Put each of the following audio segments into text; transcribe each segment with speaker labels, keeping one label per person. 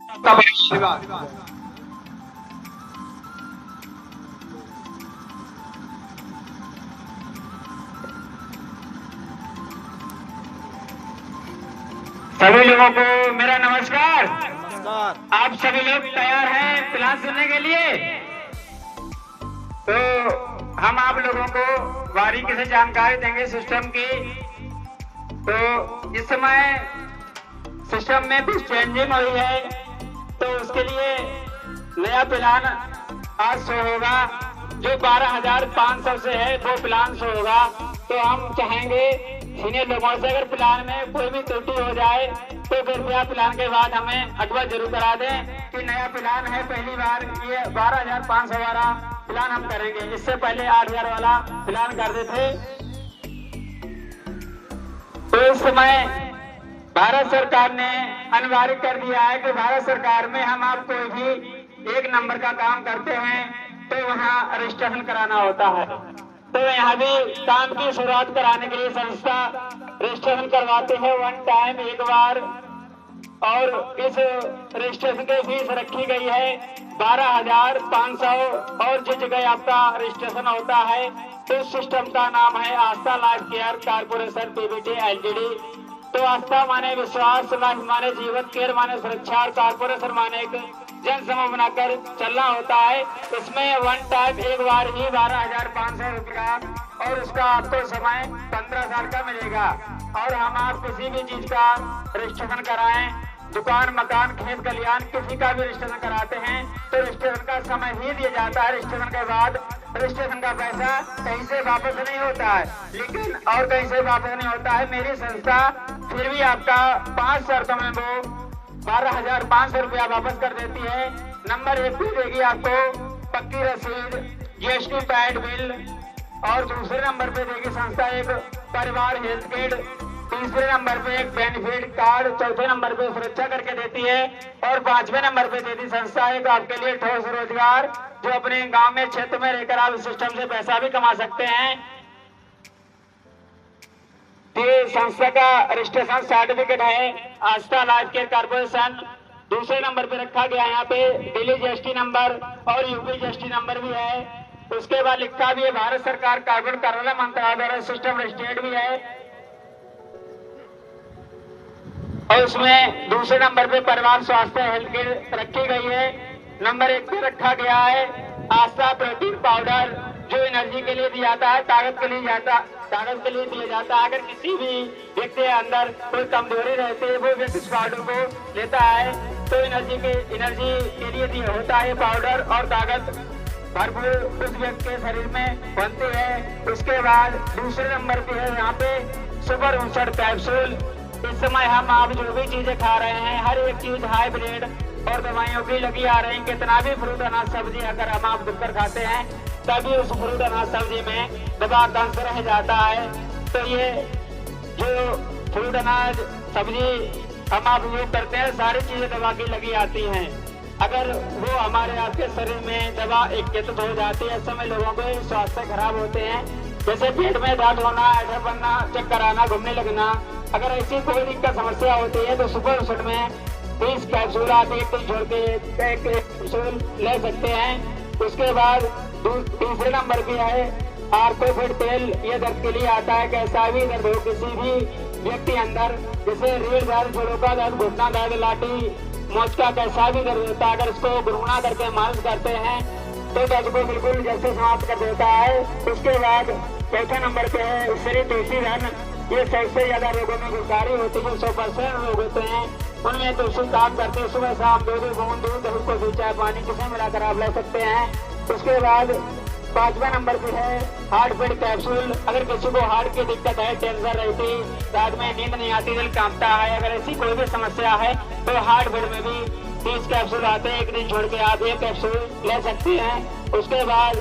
Speaker 1: सभी लोगों को मेरा नमस्कार। आप सभी लोग तैयार हैं प्लान सुनने के लिए? तो हम आप लोगों को बारीकी से जानकारी देंगे सिस्टम की। तो इस समय सिस्टम में कुछ चेंजिंग हुई है, तो उसके लिए नया प्लान आज शो होगा जो 12,500 से है, वो प्लान शो होगा। तो हम चाहेंगे सीनियर लोगों से अगर प्लान में कोई भी त्रुटि हो जाए तो कृपया प्लान के बाद हमें अवगत जरूर करा दें कि नया प्लान है, पहली बार ये 12,500 वाला प्लान हम करेंगे। इससे पहले 8,000 वाला प्लान करते थे। तो इस समय भारत सरकार ने अनिवार्य कर दिया है कि भारत सरकार में हम आप कोई भी एक नंबर का काम करते हैं तो वहाँ रजिस्ट्रेशन कराना होता है। तो यहाँ भी काम की शुरुआत कराने के लिए संस्था रजिस्ट्रेशन करवाते हैं वन टाइम, एक बार। और इस रजिस्ट्रेशन की फीस रखी गई है 12,500 और जिस जगह आपका रजिस्ट्रेशन होता है तो इस सिस्टम का नाम है Aastha life care corporation PVT LTD. तो आस्था माने विश्वास, लाइफ माने जीवन, केयर माने सुरक्षा और कारपोरेशन माने एक जन समूह बनाकर चलना होता है। इसमें वन टाइम एक बार ही 12,500 रुपया और उसका आपको समय 15 साल का मिलेगा। और हम आप किसी भी चीज का रजिस्ट्रेशन कराएं, दुकान, मकान, खेत खलियान, किसी का भी रजिस्ट्रेशन कराते हैं तो रजिस्ट्रेशन का समय ही दिया जाता है। रजिस्ट्रेशन के बाद रजिस्ट्रेशन का पैसा कहीं से वापस नहीं होता है, लेकिन और कहीं से वापस नहीं होता है। मेरी संस्था फिर भी आपका 5 शर्तों में वो 12,500 रुपया वापस कर देती है। नंबर 1 पे देगी आपको पक्की रसीद, जीएसटी पैड बिल, और दूसरे नंबर पे देगी संस्था एक परिवार हेल्थ किट, तीसरे नंबर पे एक बेनिफिट कार्ड, चौथे नंबर पे सुरक्षा करके देती है और 5वें नंबर पे देती संस्था एक आपके लिए ठोस रोजगार, जो अपने गांव में क्षेत्र में रहकर आप इस सिस्टम से पैसा भी कमा सकते हैं। ये संस्था का रजिस्ट्रेशन सर्टिफिकेट है आस्था लाइफ केयर कारपोरेशन। दूसरे नंबर पे रखा गया यहाँ पे दिल्ली जीएसटी नंबर और यूपी जीएसटी नंबर भी है। उसके बाद लिखा भी है भारत सरकार कार्बन कार्यालय मंत्रालय द्वारा सिस्टम रजिस्टर्ड भी है। और उसमें दूसरे नंबर पे परिवार स्वास्थ्य हेल्थ केयर रखी गई है। नंबर 1 पे रखा गया है आस्था प्रोटीन पाउडर, जो एनर्जी के लिए दिया जाता है, ताकत के लिए दिया जाता है। अगर किसी भी व्यक्ति के अंदर कोई कमजोरी रहती है वो व्यक्ति इस पाउडर को लेता है तो एनर्जी के लिए दिया होता है पाउडर, और ताकत भरपूर उस व्यक्ति के शरीर में बनती है। उसके बाद दूसरे नंबर पे है यहाँ पे सुपर इंसर्ट कैप्सूल। इस समय हम आप जो भी चीजें खा रहे हैं हर एक चीज हाइब्रिड और दवाइयों की लगी आ रही है। कितना भी फ्रूट अनाज सब्जी अगर हम आप दुखकर खाते हैं तभी उस फ्रूट अनाज सब्जी में दवा का अंश रह जाता है। तो ये जो फ्रूट अनाज सब्जी हम आप यूज करते हैं सारी चीजें दवा की लगी आती हैं। अगर वो हमारे आपके शरीर में दवा एकत्रित हो जाती है, इस समय लोगों के स्वास्थ्य खराब होते हैं, जैसे पेट में दर्द होना, ऐसा बनना, चक्कर आना, घूमने लगना। अगर ऐसी कोई दिक्कत समस्या होती है तो सुपर औषध में 20 कैप्सूल आप एक दिन छोड़ के एक कैप्सूल ले सकते हैं। उसके बाद तीसरे नंबर पे है आर्थोफिट तेल। ये दर्द के लिए आता है, कैसा भी दर्द हो किसी भी व्यक्ति अंदर, जैसे रीढ़ दर्द, जोड़ों का दर्द, घुटना दर्द, लाठी मोच का कैसा भी दर्द होता है, अगर इसको गुनगुना करके मालिश करते हैं तो दर्द को बिल्कुल जैसे समाप्त कर देता है। उसके बाद चौथे नंबर पे है श्री तुलसी धन। ये सबसे ज्यादा रोगों में गुणकारी होती है, 100% रोग होते हैं उनमें तुलसी काम करते हैं। सुबह शाम 2 बूंद दूध, दही को 2 चाय पानी किसे मिलाकर आप ले सकते हैं। उसके बाद 5वें नंबर पे है हार्ट बेड कैप्सूल। अगर किसी को हार्ट की दिक्कत है, टेंशन रहती, रात में नींद नहीं आती, दिल कांपता है, अगर ऐसी कोई भी समस्या है तो हार्ट बेड में भी 30 कैप्सूल आते हैं, एक दिन छोड़ के आप 1 कैप्सूल ले सकते हैं। उसके बाद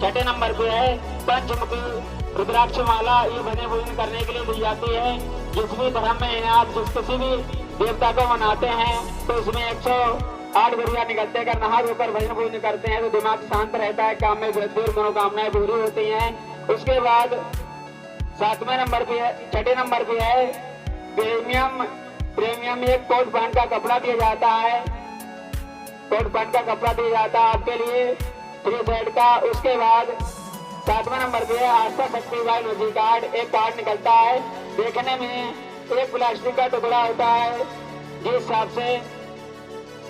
Speaker 1: 6ठे नंबर पे है पंचमुखी रुद्राक्ष माला। ये भजन पूजन करने के लिए दी जाती है। जिस भी धर्म में आप जिस किसी भी देवता को मनाते हैं तो उसमें 108 गुड़िया निकलते हैं। अगर नहा धोकर भजन पूजन करते हैं तो दिमाग शांत रहता है, काम में वृद्धि और मनोकामनाएं पूरी होती हैं। उसके बाद 7वें नंबर पे है, 6ठे नंबर पे है प्रीमियम प्रीमियम एक कोट पैंट का कपड़ा दिया जाता है, कोट पैंट का कपड़ा दिया जाता है आपके लिए 3 सेट का। उसके बाद 7वां नंबर पे आस्था शक्ति भाई एनर्जी कार्ड, एक कार्ड निकलता है, देखने में एक प्लास्टिक का टुकड़ा होता है, जिस हिसाब से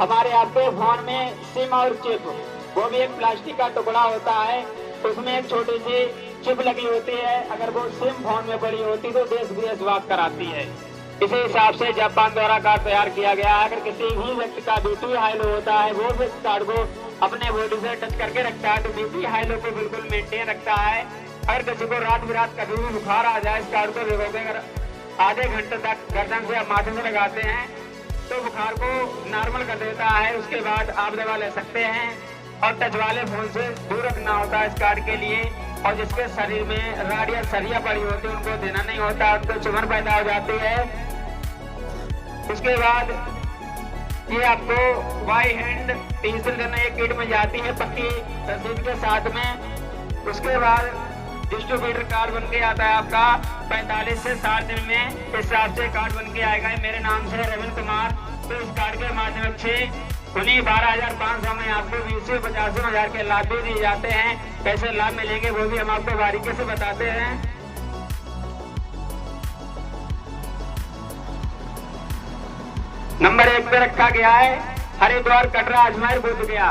Speaker 1: हमारे आपके फोन में सिम और चिप, वो भी एक प्लास्टिक का टुकड़ा होता है, उसमें एक छोटी सी चिप लगी होती है, अगर वो सिम फोन में पड़ी होती तो देश विदेश बात कराती है। इसी हिसाब से जापान द्वारा कार्ड तैयार किया गया है। अगर किसी भी व्यक्ति का बीपी हाई लो होता है, वो भी इस कार्ड को अपने बॉडी से टच करके रखता है, तो बीपी हाई लो को बिल्कुल मेंटेन रखता है। अगर किसी को रात बिरात कभी भी बुखार आ जाए, इस कार्ड को भिगो के अगर आधे घंटे तक गर्दन से माथे से लगाते हैं तो बुखार को नॉर्मल कर देता है। उसके बाद आप दवा ले सकते हैं और टच वाले फोन से दूर रखना होता है इस कार्ड के लिए। और जिसके शरीर में राड या सरिया पड़ी होती है उनको देना नहीं होता, उनको चुभन पैदा हो जाती है। उसके बाद ये आपको वाई हैंड टीजल करना एक किट में जाती है पक्की रसीद के साथ में। उसके बाद डिस्ट्रीब्यूटर कार्ड बन के आता है आपका 45 से 60 दिन में, इस हिसाब से कार्ड बन के आएगा। मेरे नाम से रविंद्र कुमार। तो इस कार्ड के माध्यम से उन्हीं 12,500 में आपको 20 से 85,000 के लाभ भी दिए जाते हैं। कैसे लाभ मिलेंगे वो भी हम आपको बारीकी से बताते हैं। नंबर 1 पे रखा गया है हरिद्वार कटरा अजमेर बुद्ध गया,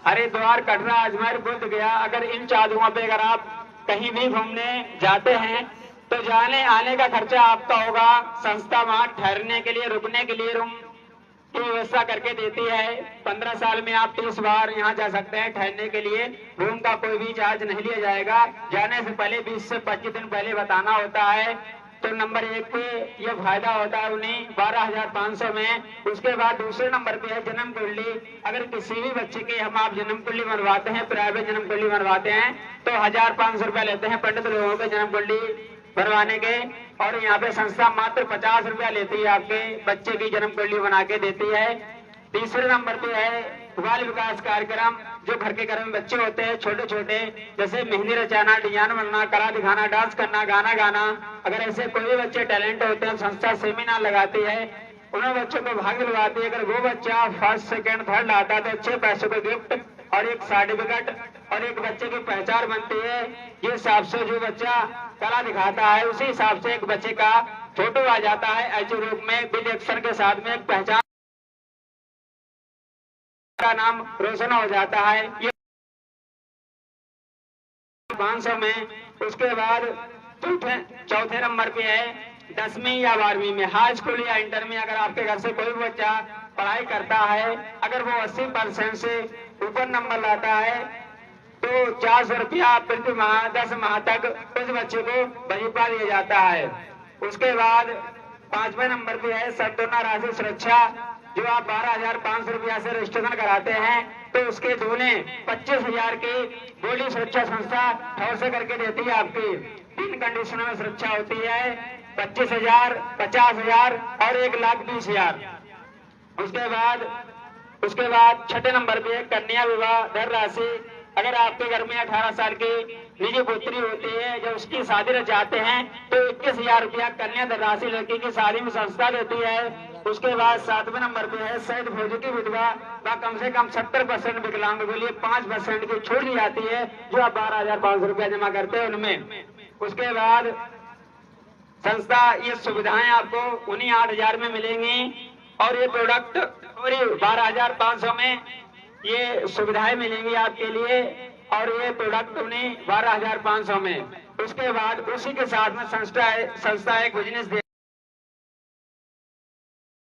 Speaker 1: हरिद्वार कटरा अजमेर बुद्ध गया। अगर इन 4 जगहों पे अगर आप कहीं भी घूमने जाते हैं तो जाने आने का खर्चा आपका होगा। संस्था वहां ठहरने के लिए, रुकने के लिए रूम की व्यवस्था करके देती है। 15 साल में आप 30 बार यहाँ जा सकते हैं ठहरने के लिए। रूम का कोई भी चार्ज नहीं लिया जाएगा। जाने से पहले 20 से 25 दिन पहले बताना होता है। तो नंबर 1 पे ये फायदा होता है उन्हें 12,500 में। उसके बाद दूसरे नंबर पे है जन्म कुंडली। अगर किसी भी बच्चे के हम आप जन्म कुंडली बनवाते हैं, प्राइवेट जन्म कुंडली बनवाते हैं, तो 1,500 रुपया लेते हैं पंडित लोगों के जन्म कुंडली बनवाने के। और यहाँ पे संस्था मात्र 50 रुपया लेती है, आपके बच्चे की जन्म कुंडली बना के देती है। तीसरे नंबर पे है बाल विकास कार्यक्रम। जो घर के घर में बच्चे होते हैं छोटे छोटे, जैसे मेहंदी रचाना, डिजाइन बनना, कला दिखाना, डांस करना, गाना गाना, अगर ऐसे कोई भी बच्चे टैलेंट होते हैं, संस्था सेमिनार लगाती है, उन बच्चों को भाग दिलवाती है। अगर वो बच्चा फर्स्ट सेकंड थर्ड लाता है तो अच्छे पैसों के गिफ्ट और एक सर्टिफिकेट और एक बच्चे की पहचान बनती है। ये हिसाब से जो बच्चा कला दिखाता है उसी हिसाब से एक बच्चे का फोटो आ जाता है एच रूप में, बिल एक्शन के साथ में एक पहचान का नाम रोशन हो जाता है। ये 500 में। उसके बाद चौथे नंबर पे है 10वीं या 12वीं में, हाई स्कूल या इंटर में। अगर आपके घर से कोई बच्चा पढ़ाई करता है, अगर वो 80% से ऊपर नंबर लाता है तो 400 रुपया प्रति माह 10 माह तक उस बच्चे को वजीफा दिया जाता है। उसके बाद 5वें नंबर पे है सद्दुना राशि सुरक्षा। जो आप 12,500 रुपया से रजिस्ट्रेशन कराते हैं तो उसके दूने 25,000 की बोली सुरक्षा संस्था ठोर से करके देती है। आपकी 3 कंडीशनों में सुरक्षा होती है, 25,000, 50,000 और 1,20,000। उसके बाद 6ठे नंबर पे कन्या विवाह धन राशि। अगर आपके घर में 18 साल की निजी पुत्री होती है, जब उसकी शादी रचाते हैं तो 21,000 रुपया कन्या धन राशि लड़की की शादी में संस्था देती है। उसके बाद 7वें नंबर पे है शहीद फौजी की विधवा व कम से कम 70% विकलांगों के लिए 5% की छूट दी जाती है, जो आप 12,500 रुपया जमा करते हैं उनमें। उसके बाद संस्था ये सुविधाएं आपको उन्हीं 8,000 में मिलेंगी और ये प्रोडक्ट और 12,500 में ये सुविधाएं मिलेंगी आपके लिए और ये प्रोडक्ट उन्हीं 12,500 में। उसके बाद उसी के साथ में संस्था एक बिजनेस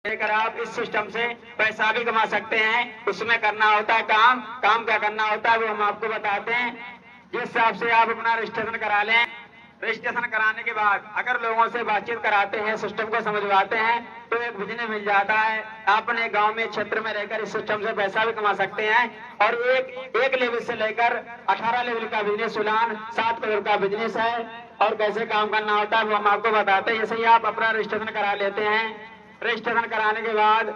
Speaker 1: लेकर आप इस सिस्टम से पैसा भी कमा सकते हैं। उसमें करना होता है काम क्या करना होता है वो हम आपको बताते हैं। जिस हिसाब से आप अपना रजिस्ट्रेशन करा लें, रजिस्ट्रेशन कराने के बाद अगर लोगों से बातचीत कराते हैं, सिस्टम को समझवाते हैं तो एक बिजनेस मिल जाता है। आप अपने गांव में क्षेत्र में रहकर इस सिस्टम से पैसा भी कमा सकते हैं और एक लेवल से लेकर 18 लेवल का बिजनेस उड़ान 7 करोड़ का बिजनेस है। और कैसे काम करना होता है वो हम आपको बताते हैं। जैसे ही आप अपना रजिस्ट्रेशन करा लेते हैं, रजिस्ट्रेशन कराने के बाद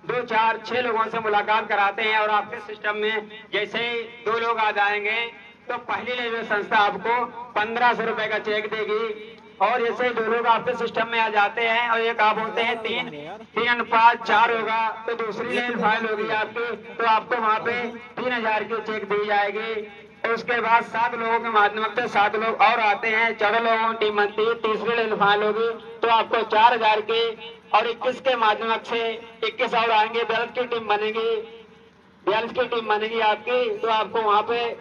Speaker 1: 2, 4, 6 लोगों से मुलाकात कराते हैं और आपके सिस्टम में जैसे ही 2 लोग आ जाएंगे तो पहली लेवल संस्था आपको 1,500 रुपए का चेक देगी और ऐसे दो लोग आपके सिस्टम में आ जाते हैं और एक आप होते हैं 3:4 होगा तो दूसरी लेन फाइल होगी आपकी, तो आपको वहाँ पे 3000 की चेक दी जाएगी। और उसके बाद 7 लोगों के माध्यम से 7 लोग और आते हैं, 14 लोगों की टीम बनती है, तीसरी लेन फाइल होगी तो आपको 4000 की, और 21 के माध्यम से 21 और आएंगे, 42 की टीम बनेगी, 42 की टीम बनेगी आपकी, तो आपको वहाँ पे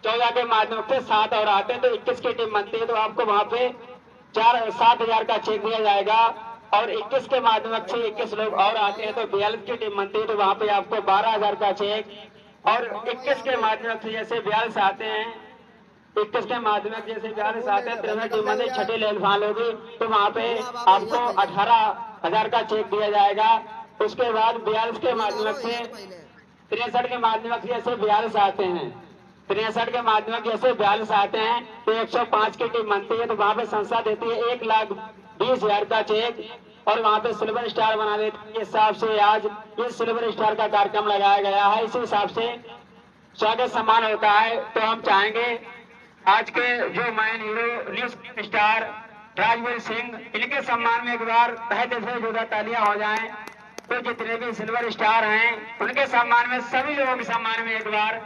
Speaker 1: 14 के माध्यम से 7 और आते हैं तो 21 की टीम बनती है, तो आपको वहाँ पे 7,000 का चेक दिया जाएगा। और 21 के माध्यम से 21 लोग और आते हैं तो 42 की टीम बनती है, तो वहाँ पे आपको 12,000 का चेक। और 21 के माध्यम से जैसे 42 आते हैं, 21 के माध्यम से जैसे 42 आते हैं, 63 टीम बनती, छठी लेन फाइल होगी तो वहाँ पे आपको 18,000 का चेक दिया जाएगा। उसके बाद 42 के माध्यम से 63 के माध्यम से जैसे 42 आते हैं, 63 के माध्यम जैसे 42 आते हैं तो 105 की टीम बनती है, तो वहाँ पे संस्था देती है 1,20,000 का चेक और वहाँ पे सिल्वर स्टार बना देती है। इस हिसाब से आज ये सिल्वर स्टार का कार्यक्रम लगाया गया है, इसी हिसाब से स्वागत सम्मान होता है। तो हम चाहेंगे आज के जो man hero news star Rajveer Singh, इनके सम्मान में एक बार तहे दिल से जोरदार तालियां हो जाएं। तो जितने भी सिल्वर स्टार हैं उनके सम्मान में, सभी लोगों के सम्मान में एक बार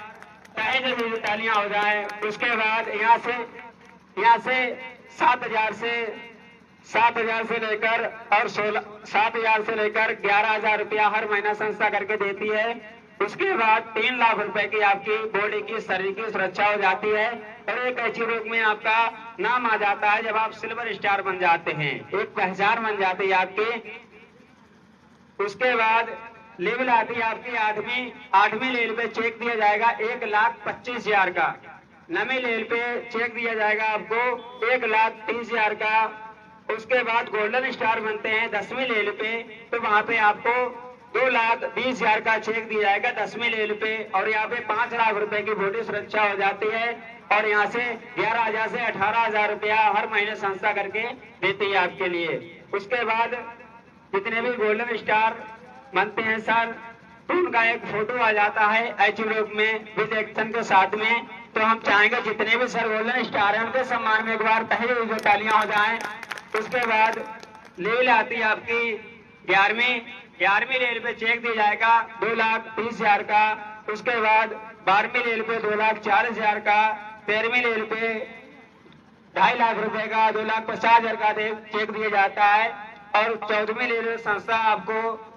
Speaker 1: तहे दिल से तालियां हो जाएं। उसके बाद यहाँ से 7,000 से लेकर और 7,000 से लेकर 11,000 रुपया हर महीना संस्था करके देती है। उसके बाद 3 लाख रुपए की आपकी बॉडी की शरीर की सुरक्षा हो जाती है और एक ऐसी रोग में आपका नाम आ जाता है जब आप सिल्वर स्टार बन जाते हैं, एक पहचान बन जाती है आपकी। उसके बाद लेवल आती है आपकी 8वीं लेवल पे चेक दिया जाएगा 1,25,000 का, 9वीं लेवल पे चेक दिया जाएगा आपको 1,30,000 का। उसके बाद गोल्डन स्टार बनते हैं 10वीं लेवल पे, तो वहाँ पे आपको 2,20,000 का चेक दिया जाएगा 10वीं लेवल पे, और यहाँ पे 5 लाख रुपए की बॉडी सुरक्षा हो जाती है। और यहाँ से 11,000 से 18,000 रुपया हर महीने संस्था करके देती है आपके लिए। उसके बाद जितने भी गोल्डन स्टार बनते हैं सर, तो उनका एक फोटो आ जाता है एच में विद एक्शन के साथ में। तो हम चाहेंगे जितने भी सर गोल्डन स्टार हैं उनके सम्मान में एक बार तहे जो तालियां हो जाएं। उसके बाद लेवल आती है आपकी 11वीं लेवल पे चेक दिया जाएगा 2,30,000 का। उसके बाद 12वीं लेवल पे 2,40,000 का, 13वीं लेवल पे 2.5 लाख रुपए का 2,50,000 का चेक दिया जाता है। और 14वीं लेवल संस्था आपको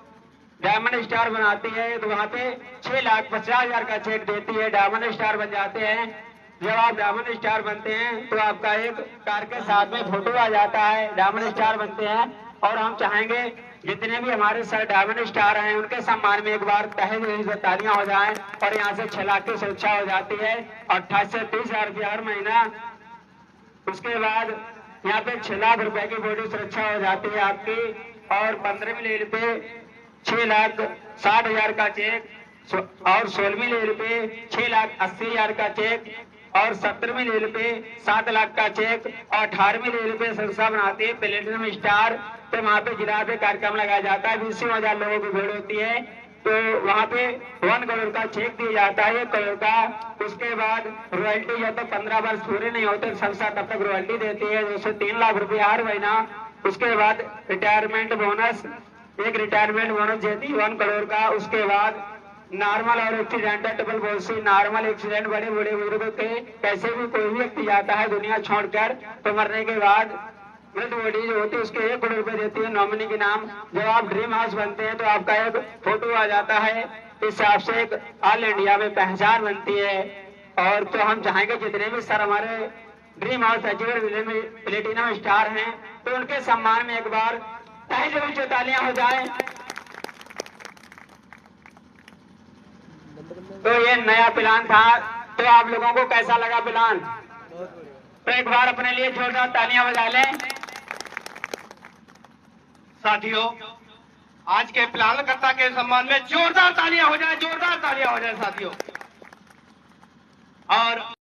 Speaker 1: डायमंड स्टार बनाती है, तो वहाँ पे 6,50,000 का चेक देती है, डायमंड स्टार बन जाते हैं। जब आप डायमंड स्टार बनते हैं तो आपका एक कार के साथ में फोटो आ जाता है, डायमंड स्टार बनते हैं। और हम चाहेंगे जितने भी हमारे सर डायमंड स्टार हैं उनके सम्मान में एक बार तहे दिल से तालियां हो जाएं। और यहाँ से 6 लाख की सुरक्षा हो जाती है, 28 से 30,000 रुपया हर महीना। उसके बाद यहाँ पे 6 लाख रुपए की बॉडी सुरक्षा हो जाती है आपकी। और 15वीं लेवल पे 6,60,000 का चेक, और 16वीं लेवल पे 6,80,000 का चेक, और 17वीं लेवल पे 7 लाख का चेक, और 18वीं लेवल पे संस्था बनाती है प्लेटिनम स्टार। तो वहाँ पे जिला पे कार्यक्रम लगाया जाता है, 20,000 लोगों की भीड़ होती है, तो वहाँ पे 1 करोड़ का चेक दिया जाता है, 1 करोड़ का। उसके बाद रॉयल्टी जब तक 15 वर्ष पूरे नहीं होते संस्था तब तक रॉयल्टी देती है, 2 से 3 लाख रुपया हर महीना। उसके बाद रिटायरमेंट बोनस, एक रिटायरमेंट बोनस देती है 1 करोड़ का। उसके बाद नॉर्मल और accidental double policy, normal accident बड़े बड़े बुजुर्गों के कैसे भी कोई भी व्यक्ति जाता है दुनिया छोड़कर, तो मरने के बाद मृत बॉडी जो होती है उसके 1 करोड़ रुपए देती है नॉमिनी के नाम। जब आप ड्रीम हाउस बनते हैं तो आपका एक फोटो आ जाता है, इस हिसाब से एक ऑल इंडिया में पहचान बनती है। और तो हम चाहेंगे जितने भी सर हमारे dream house achiever platinum star हैं तो उनके सम्मान में एक बार तहे दिल से तालियां हो जाए। तो ये नया प्लान था, तो आप लोगों को कैसा लगा प्लान? तो एक बार अपने लिए जोरदार तालियां बजा लें।
Speaker 2: साथियों, आज के प्लानकर्ता के सम्मान में जोरदार तालियां हो जाए, जोरदार तालियां हो जाए साथियों। और